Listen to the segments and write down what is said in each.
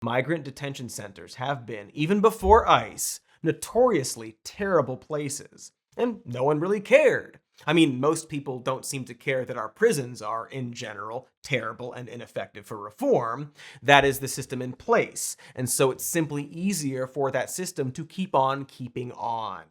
Migrant detention centers have been, even before ICE, notoriously terrible places, and no one really cared. I mean, most people don't seem to care that our prisons are, in general, terrible and ineffective for reform. That is the system in place, and so it's simply easier for that system to keep on keeping on.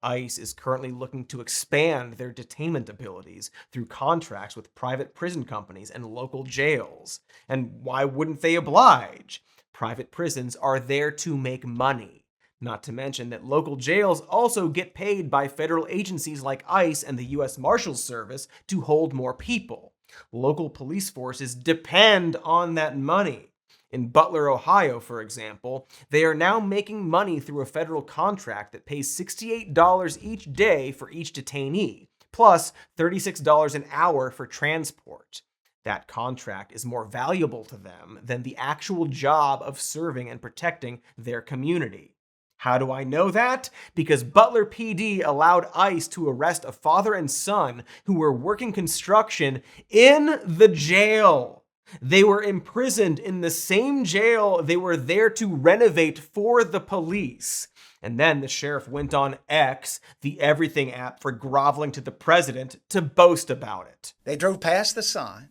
ICE is currently looking to expand their detainment abilities through contracts with private prison companies and local jails. And why wouldn't they oblige? Private prisons are there to make money. Not to mention that local jails also get paid by federal agencies like ICE and the US Marshals Service to hold more people. Local police forces depend on that money. In Butler, Ohio, for example, they are now making money through a federal contract that pays $68 each day for each detainee, plus $36 an hour for transport. That contract is more valuable to them than the actual job of serving and protecting their community. How do I know that? Because Butler PD allowed ICE to arrest a father and son who were working construction in the jail. They were imprisoned in the same jail they were there to renovate for the police. And then the sheriff went on X, the everything app for groveling to the president, to boast about it. They drove past the sign.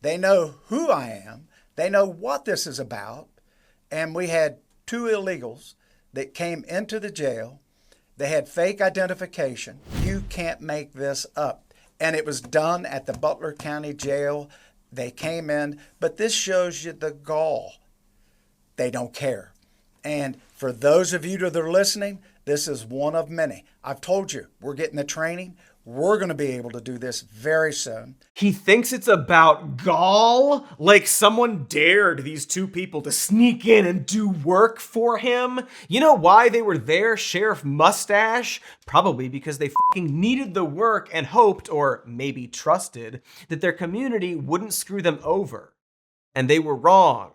They know who I am. They know what this is about. And we had 2 illegals that came into the jail. They had fake identification. You can't make this up. And it was done at the Butler County Jail. They came in, but this shows you the gall. They don't care. And for those of you that are listening, this is one of many. I've told you, we're getting the training. We're going to be able to do this very soon. He thinks it's about gall? Like someone dared these 2 people to sneak in and do work for him? You know why they were there, Sheriff Mustache? Probably because they fucking needed the work and hoped, or maybe trusted, that their community wouldn't screw them over. And they were wrong.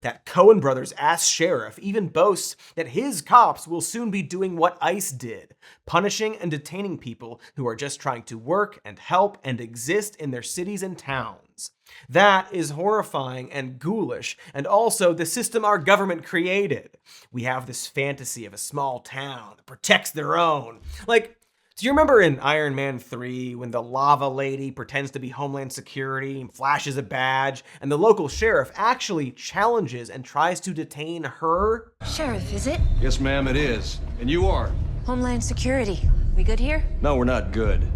That Cohen Brothers ass sheriff even boasts that his cops will soon be doing what ICE did, punishing and detaining people who are just trying to work and help and exist in their cities and towns. That is horrifying and ghoulish, and also the system our government created. We have this fantasy of a small town that protects their own. Like, do you remember in Iron Man 3 when the lava lady pretends to be Homeland Security and flashes a badge, and the local sheriff actually challenges and tries to detain her? Sheriff, is it? Yes, ma'am, it is. And you are? Homeland Security. We good here? No, we're not good.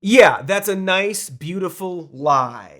Yeah, that's a nice, beautiful lie.